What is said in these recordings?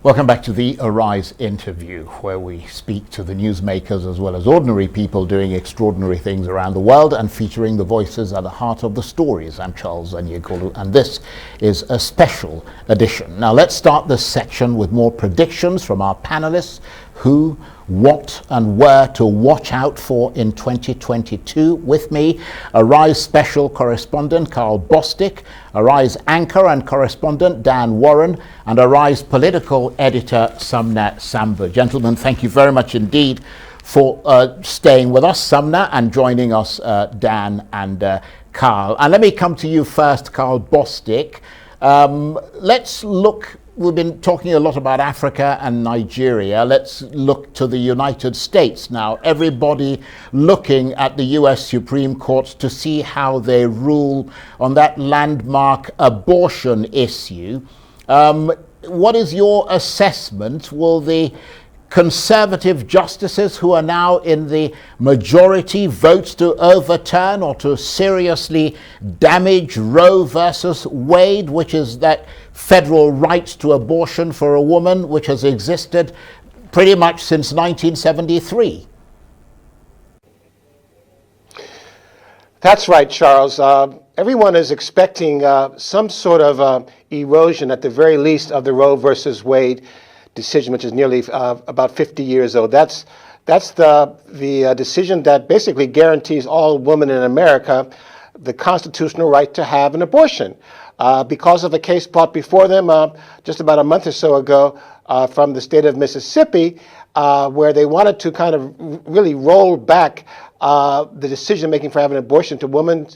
Welcome back to the Arise interview, where we speak to the newsmakers as well as ordinary people doing extraordinary things around the world and featuring the voices at the heart of the stories. I'm Charles Anyekolu, and this is a special edition. Now let's start this section with more predictions from our panelists: who, what and where to watch out for in 2022. With me, Arise special correspondent Carl Bostic, Arise anchor and correspondent Dan Warren, and Arise political editor Sumna Samba. Gentlemen, thank you very much indeed for staying with us, Sumna, and joining us, Dan and Carl. And let me come to you first, Carl Bostic. Let's look. We've been talking a lot about Africa and Nigeria. Let's look to the United States now. Everybody looking at the US Supreme Court to see how they rule on that landmark abortion issue. What is your assessment? Will the conservative justices who are now in the majority vote to overturn or to seriously damage Roe versus Wade, which is that federal right to abortion for a woman which has existed pretty much since 1973? That's right, Charles. Everyone is expecting some sort of erosion, at the very least, of the Roe versus Wade decision, which is nearly about 50 years old. That's the decision that basically guarantees all women in America the constitutional right to have an abortion. Because of a case brought before them just about a month or so ago from the state of Mississippi, where they wanted to kind of really roll back the decision-making for having an abortion to women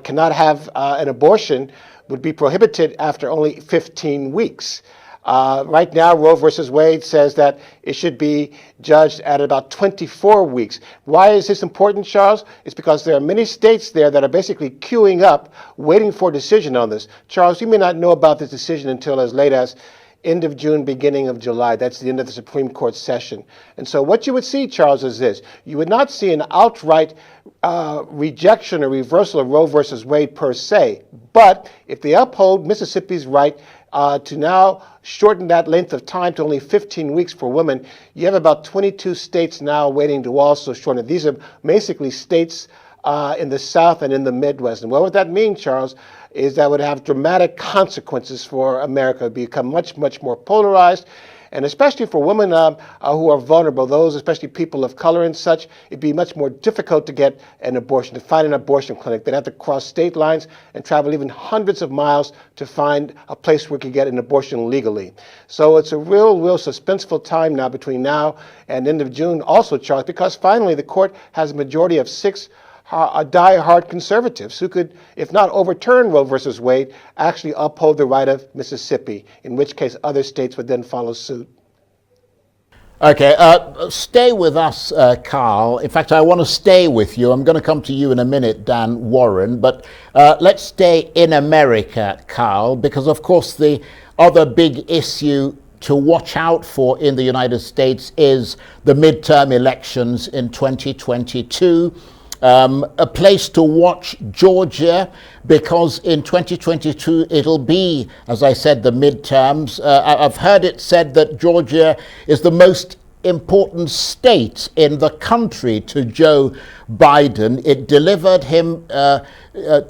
cannot have an abortion, would be prohibited after only 15 weeks. Right now, Roe versus Wade says that it should be judged at about 24 weeks. Why is this important, Charles? It's because there are many states there that are basically queuing up, waiting for a decision on this. Charles, you may not know about this decision until as late as end of June, beginning of July. That's the end of the Supreme Court session. And so what you would see, Charles, is this. You would not see an outright rejection or reversal of Roe versus Wade per se. But if they uphold Mississippi's right to now shorten that length of time to only 15 weeks for women, you have about 22 states now waiting to also shorten it. These are basically states in the South and in the Midwest. And what would that mean, Charles, is that would have dramatic consequences for America. It would become much, much more polarized. And especially for women who are vulnerable, those, especially people of color and such, it'd be much more difficult to get an abortion, to find an abortion clinic. They'd have to cross state lines and travel even hundreds of miles to find a place where you could get an abortion legally. So it's a real suspenseful time now between now and end of June also, Charles, because finally the court has a majority of 6 die-hard conservatives who could, if not overturn Roe versus Wade, actually uphold the right of Mississippi, in which case other states would then follow suit. Okay, stay with us, Carl. In fact, I want to stay with you. I'm going to come to you in a minute, Dan Warren, but let's stay in America, Carl, because of course the other big issue to watch out for in the United States is the midterm elections in 2022. A place to watch, Georgia, because in 2022 it'll be, as I said, the midterms. I've heard it said that Georgia is the most important state in the country to Joe Biden. It delivered him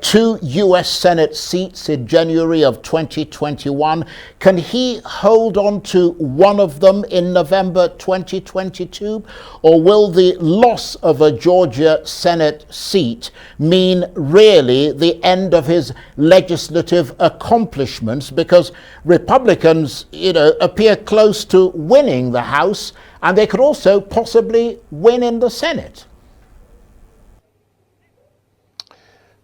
2 US Senate seats in January of 2021. Can he hold on to one of them in November 2022? Or will the loss of a Georgia Senate seat mean really the end of his legislative accomplishments? Because Republicans, appear close to winning the House, and they could also possibly win in the Senate.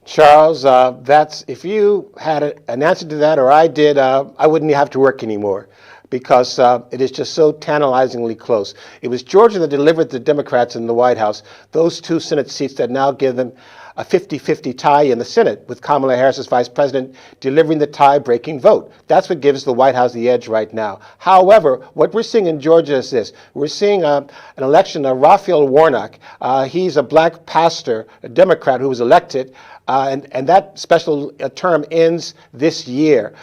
Charles, that's, if you had an answer to that, or I did, I wouldn't have to work anymore, because it is just so tantalizingly close. It was Georgia that delivered the Democrats in the White House those 2 Senate seats that now give them a 50-50 tie in the Senate, with Kamala Harris as vice president delivering the tie-breaking vote. That's what gives the White House the edge right now. However, what we're seeing in Georgia is this. We're seeing an election of Raphael Warnock. He's a black pastor, a Democrat who was elected And that special term ends this year.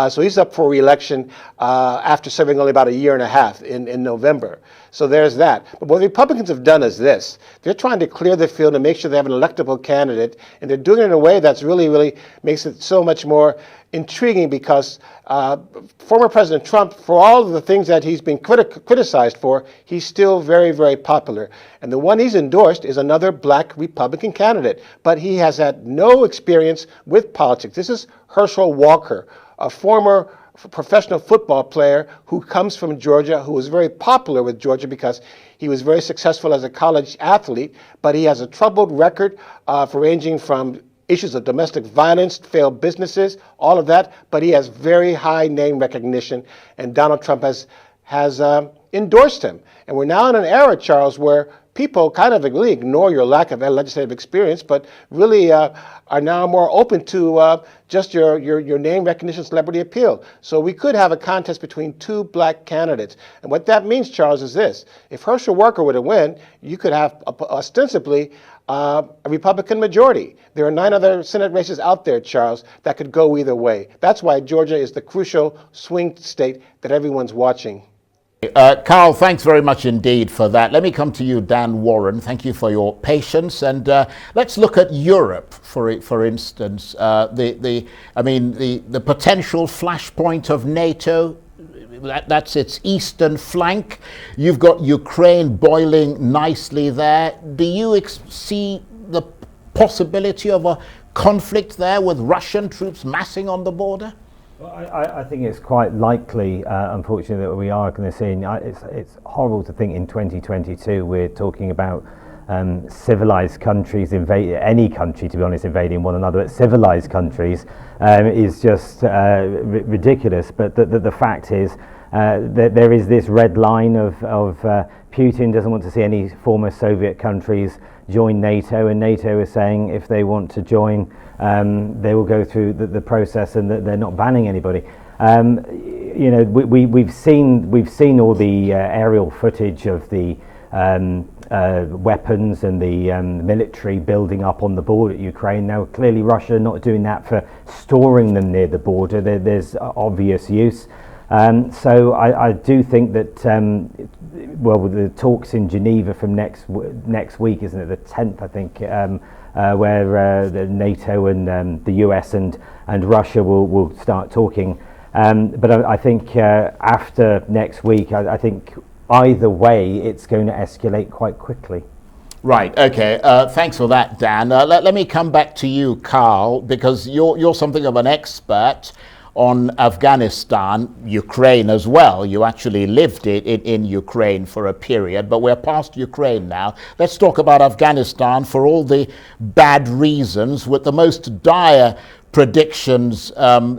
So he's up for re-election after serving only about a year and a half in November. So there's that. But what the Republicans have done is this. They're trying to clear the field and make sure they have an electable candidate, and they're doing it in a way that's really makes it so much more intriguing, because former President Trump, for all of the things that he's been criticized for, he's still very popular. And the one he's endorsed is another black Republican candidate, but he has had no experience with politics. This is Herschel Walker, a former professional football player who comes from Georgia, who was very popular with Georgia because he was very successful as a college athlete, but he has a troubled record for ranging from issues of domestic violence, failed businesses, all of that, but he has very high name recognition, and Donald Trump has endorsed him. And we're now in an era, Charles, where people kind of really ignore your lack of legislative experience, but really are now more open to just your name recognition, celebrity appeal. So we could have a contest between two black candidates. And what that means, Charles, is this. If Herschel Walker were to win, you could have ostensibly a Republican majority. There are 9 other Senate races out there, Charles, that could go either way. That's why Georgia is the crucial swing state that everyone's watching. Carl, thanks very much indeed for that. Let me come to you, Dan Warren. Thank you for your patience. And let's look at Europe, for instance. The potential flashpoint of NATO. That's its eastern flank. You've got Ukraine boiling nicely there. Do you see the possibility of a conflict there with Russian troops massing on the border? Well, I think it's quite likely, unfortunately, that we are going to see. It's horrible to think in 2022 we're talking about civilized countries invading, any country, to be honest, invading one another. But civilized countries is just ridiculous. But the fact is that there is this red line of Putin doesn't want to see any former Soviet countries join NATO, and NATO is saying if they want to join, they will go through the process, and that they're not banning anybody. We've seen all the aerial footage of the weapons and the military building up on the border at Ukraine. Now, clearly, Russia are not doing that for storing them near the border. There's obvious use. So I do think that, the talks in Geneva from next week, isn't it, the 10th, I think, where the NATO and the US and Russia will start talking. But I think after next week, I think either way, it's going to escalate quite quickly. Right. Okay. Thanks for that, Dan. Let me come back to you, Carl, because you're something of an expert on Afghanistan, Ukraine as well. You actually lived in Ukraine for a period, but we're past Ukraine now. Let's talk about Afghanistan for all the bad reasons, with the most dire predictions.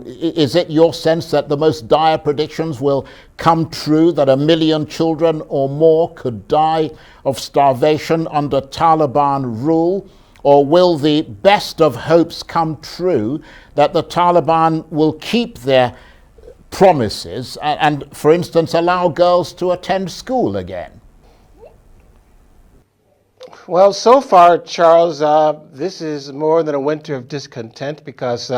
Is it your sense that the most dire predictions will come true, that 1 million children or more could die of starvation under Taliban rule? Or will the best of hopes come true, that the Taliban will keep their promises and, for instance, allow girls to attend school again? Well, so far, Charles, this is more than a winter of discontent, because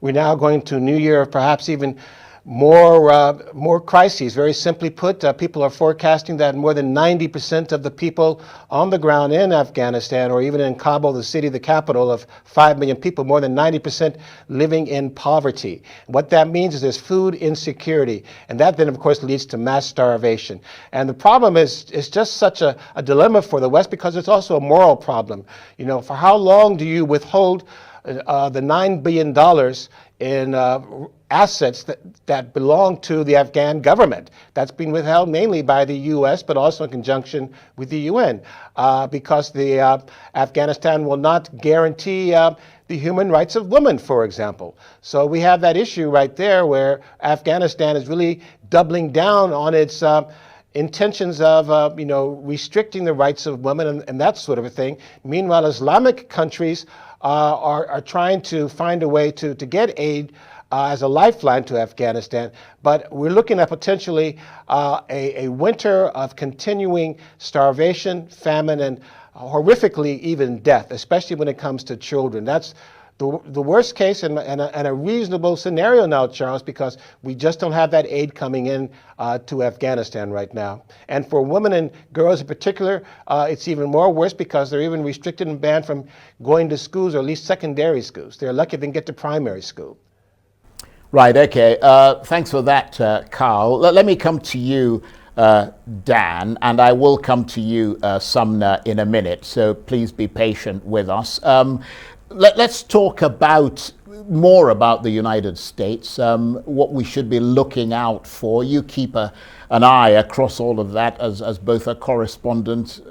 we're now going to a new year of perhaps even more crises. Very simply put, people are forecasting that more than 90% of the people on the ground in Afghanistan, or even in Kabul, the city, the capital of 5 million people, more than 90% living in poverty. What that means is there's food insecurity, and that then, of course, leads to mass starvation. And the problem is just such a dilemma for the West, because it's also a moral problem. You know, for how long do you withhold the $9 billion in assets that belong to the Afghan government? That's been withheld mainly by the U.S., but also in conjunction with the UN, because the Afghanistan will not guarantee the human rights of women, for example. So we have that issue right there, where Afghanistan is really doubling down on its intentions of restricting the rights of women and that sort of a thing. Meanwhile, Islamic countries are trying to find a way to get aid as a lifeline to Afghanistan. But we're looking at potentially a winter of continuing starvation, famine, and horrifically even death, especially when it comes to children. That's the worst case and a reasonable scenario now, Charles, because we just don't have that aid coming in to Afghanistan right now. And for women and girls in particular, it's even more worse because they're even restricted and banned from going to schools, or at least secondary schools. They're lucky if they can get to primary school. Right, okay. Thanks for that, Carl. Let me come to you, Dan, and I will come to you, Sumner, in a minute, so please be patient with us. Let's talk more about the United States, what we should be looking out for. You keep an eye across all of that as both a correspondent.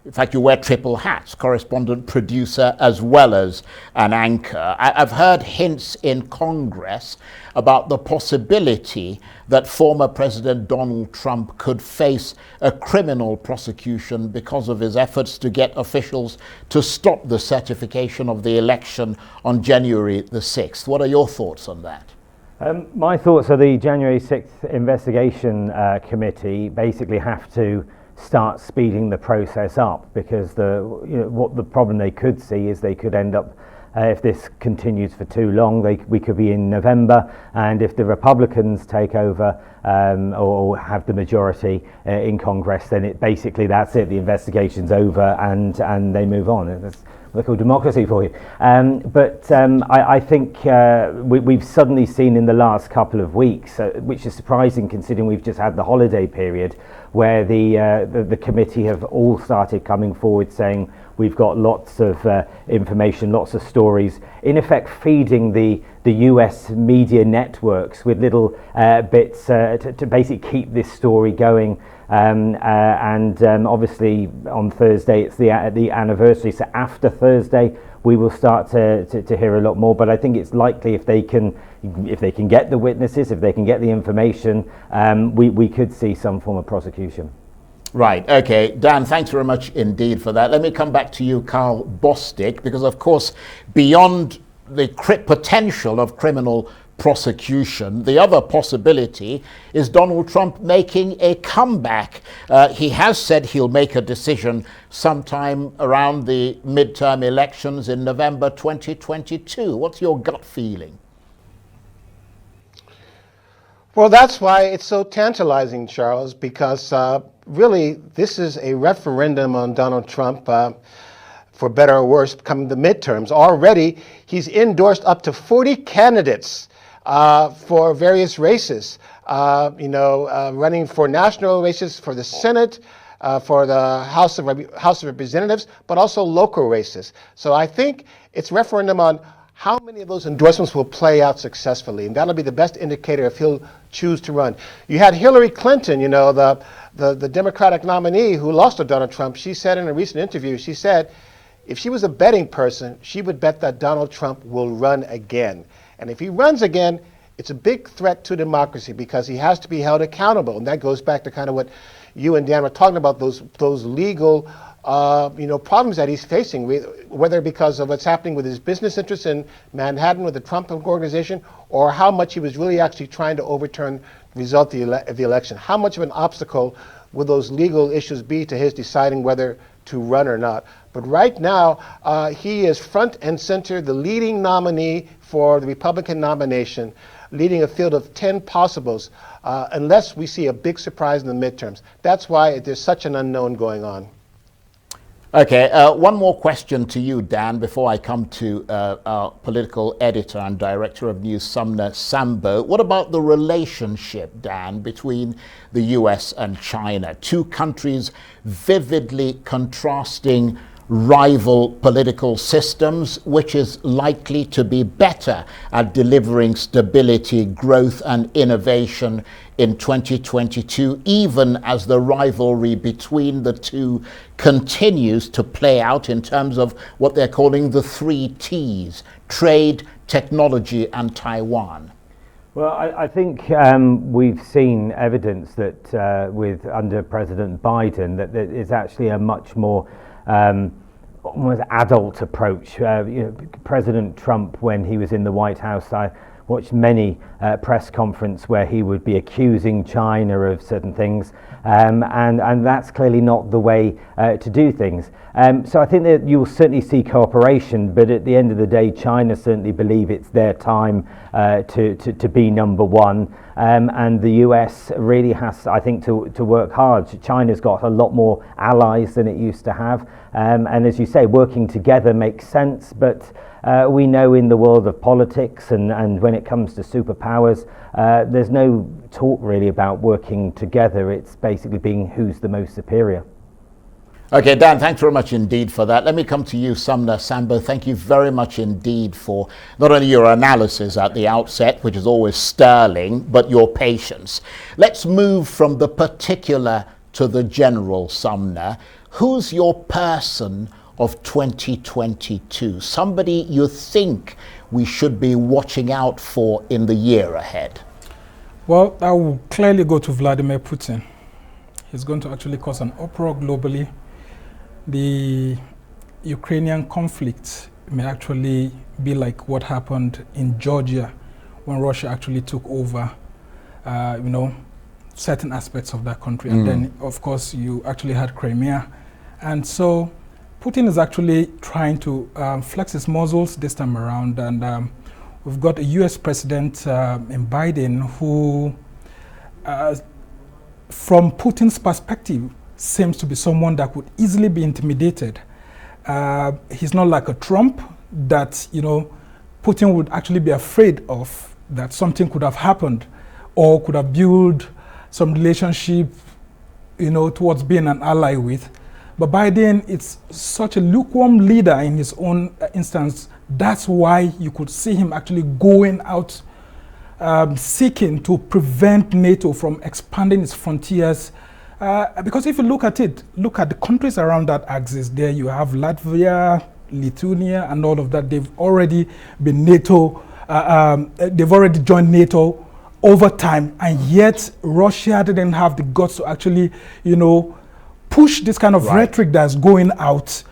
In fact, you wear triple hats, correspondent, producer, as well as an anchor. I've heard hints in Congress about the possibility that former President Donald Trump could face a criminal prosecution because of his efforts to get officials to stop the certification of the election on January the 6th. What are your thoughts on that? My thoughts are the January 6th investigation committee basically have to start speeding the process up, because what the problem they could see is they could end up, if this continues for too long, we could be in November, and if the Republicans take over or have the majority in Congress, then that's it, the investigation's over and they move on. That's local democracy for you. I think we've suddenly seen in the last couple of weeks, which is surprising considering we've just had the holiday period, where the committee have all started coming forward saying we've got lots of information, lots of stories, in effect feeding the US media networks with little bits to basically keep this story going. Obviously on Thursday it's the anniversary, so after Thursday we will start to hear a lot more. But I think it's likely if they can get the witnesses, if they can get the information, we could see some form of prosecution. Right, okay. Dan, thanks very much indeed for that. Let me come back to you, Carl Bostic, because of course beyond the potential of criminal prosecution, the other possibility is Donald Trump making a comeback. He has said he'll make a decision sometime around the midterm elections in November 2022. What's your gut feeling? Well, that's why it's so tantalizing, Charles, because really this is a referendum on Donald Trump, for better or worse, coming the midterms. Already he's endorsed up to 40 candidates for various races, running for national races, for the Senate, for the House of Representatives, but also local races. So I think it's a referendum on how many of those endorsements will play out successfully, and that'll be the best indicator if he'll choose to run. You had Hillary Clinton, the Democratic nominee who lost to Donald Trump. She said in a recent interview, she said if she was a betting person, she would bet that Donald Trump will run again. And if he runs again, it's a big threat to democracy because he has to be held accountable. And that goes back to kind of what you and Dan were talking about, those legal problems that he's facing, whether because of what's happening with his business interests in Manhattan with the Trump organization, or how much he was really actually trying to overturn the result of the election. How much of an obstacle will those legal issues be to his deciding whether to run or not? But right now, he is front and center, the leading nominee for the Republican nomination, leading a field of 10 possibles, unless we see a big surprise in the midterms. That's why there's such an unknown going on. Okay, one more question to you, Dan, before I come to our political editor and director of news, Sumner Sambo. What about the relationship, Dan, between the US and China? Two countries vividly contrasting rival political systems, which is likely to be better at delivering stability, growth, and innovation in 2022, even as the rivalry between the two continues to play out in terms of what they're calling the 3 T's: trade, technology, and Taiwan. Well, I think we've seen evidence that under President Biden that there is actually a much more almost adult approach. President Trump, when he was in the White House, watched many press conference where he would be accusing China of certain things, and that's clearly not the way to do things. So I think that you will certainly see cooperation, but at the end of the day, China certainly believe it's their time to be number one, and the US really has, I think, to work hard. China's got a lot more allies than it used to have, and as you say, working together makes sense, but we know in the world of politics and when it comes to superpowers, there's no talk really about working together. It's basically being who's the most superior. Okay, Dan, thanks very much indeed for that. Let me come to you, Sumner Sambo. Thank you very much indeed for not only your analysis at the outset, which is always sterling, but your patience. Let's move from the particular to the general, Sumner. Who's your person of 2022? Somebody you think we should be watching out for in the year ahead? Well, I will clearly go to Vladimir Putin. He's going to actually cause an uproar globally. The Ukrainian conflict may actually be like what happened in Georgia when Russia actually took over, certain aspects of that country. And then, of course, you actually had Crimea. And so Putin is actually trying to flex his muscles this time around. And we've got a US president in Biden who, from Putin's perspective, seems to be someone that could easily be intimidated. He's not like a Trump that, Putin would actually be afraid of, that something could have happened or could have built some relationship, towards being an ally with. But Biden, it's such a lukewarm leader in his own instance. That's why you could see him actually going out, seeking to prevent NATO from expanding its frontiers. Because if you look at the countries around that axis, there you have Latvia, Lithuania, and all of that. They've already been NATO, they've already joined NATO over time, and yet Russia didn't have the guts to actually, push this kind of rhetoric that's going out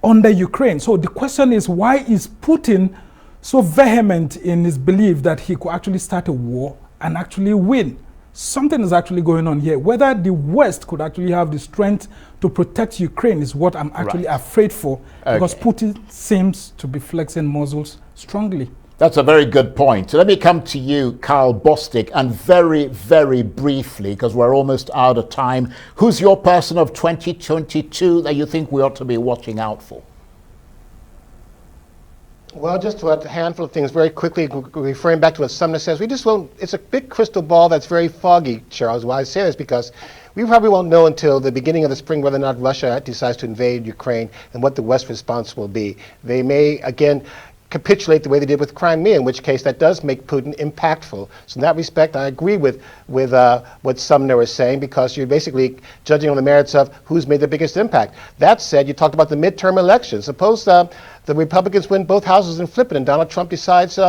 under Ukraine. So the question is, why is Putin so vehement in his belief that he could actually start a war and actually win? Something is actually going on here. Whether the West could actually have the strength to protect Ukraine is what I'm actually afraid for, because Putin seems to be flexing muscles strongly. That's a very good point. So let me come to you, Carl Bostic, and very, very briefly, because we're almost out of time, who's your person of 2022 that you think we ought to be watching out for? Well, just a handful of things very quickly, referring back to what Sumner says. We just won't, it's a big crystal ball that's very foggy, Charles. Why I say this, because we probably won't know until the beginning of the spring whether or not Russia decides to invade Ukraine and what the West's response will be. They may, again, capitulate the way they did with Crimea, in which case that does make Putin impactful. So in that respect, I agree with what Sumner is saying, because you're basically judging on the merits of who's made the biggest impact. That said, you talked about the midterm elections. Suppose the Republicans win both houses and flip it, and Donald Trump decides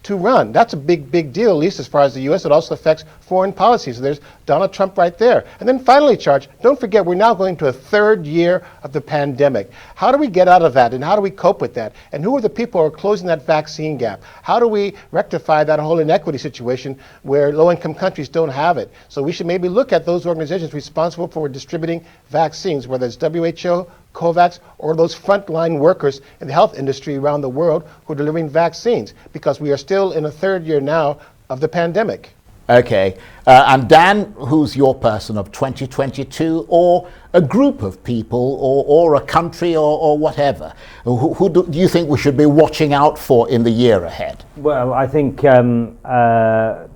to run. That's a big, big deal, at least as far as the U.S. It also affects foreign policy. So there's Donald Trump right there. And then finally, Charge, don't forget, we're now going to a third year of the pandemic. How do we get out of that, and how do we cope with that? And who are the people who are closing that vaccine gap? How do we rectify that whole inequity situation where low-income countries don't have it? So we should maybe look at those organizations responsible for distributing vaccines, whether it's WHO, COVAX, or those frontline workers in the health industry around the world who are delivering vaccines, because we are still in a third year now of the pandemic. Okay, and Dan, who's your person of 2022, or a group of people, or a country, or whatever? Who do you think we should be watching out for in the year ahead? Well, I think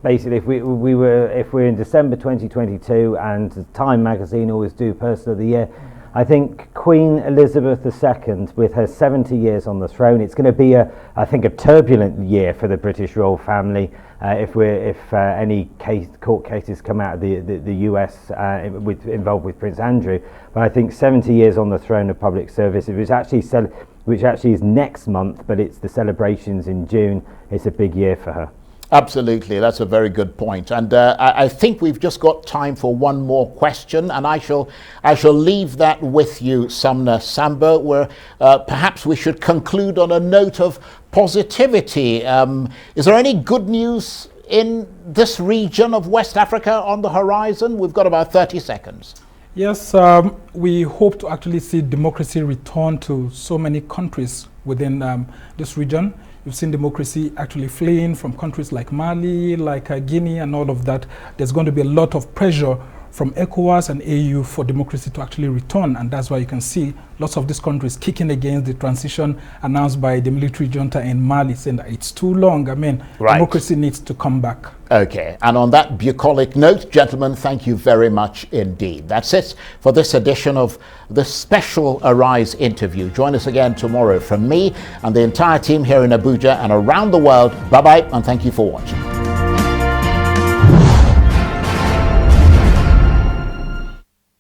basically, if we're in December 2022, and Time magazine always do Person of the Year, I think Queen Elizabeth II, with her 70 years on the throne, it's going to be I think a turbulent year for the British royal family. If any court cases come out of the US involved with Prince Andrew, but I think 70 years on the throne of public service, which actually is next month, but it's the celebrations in June. It's a big year for her. Absolutely, that's a very good point. And I think we've just got time for one more question, and I shall leave that with you, Sumner Samba, where perhaps we should conclude on a note of positivity. Is there any good news in this region of West Africa on the horizon? We've got about 30 seconds. Yes, we hope to actually see democracy return to so many countries within this region. You've seen democracy actually fleeing from countries like Mali, like Guinea, and all of that. There's going to be a lot of pressure from ECOWAS and AU for democracy to actually return, and that's why you can see lots of these countries kicking against the transition announced by the military junta in Mali, saying that it's too long. I mean, democracy needs to come back. Okay, and on that bucolic note, gentlemen, thank you very much indeed. That's it for this edition of the special Arise interview. Join us again tomorrow from me and the entire team here in Abuja and around the world. Bye-bye, and thank you for watching.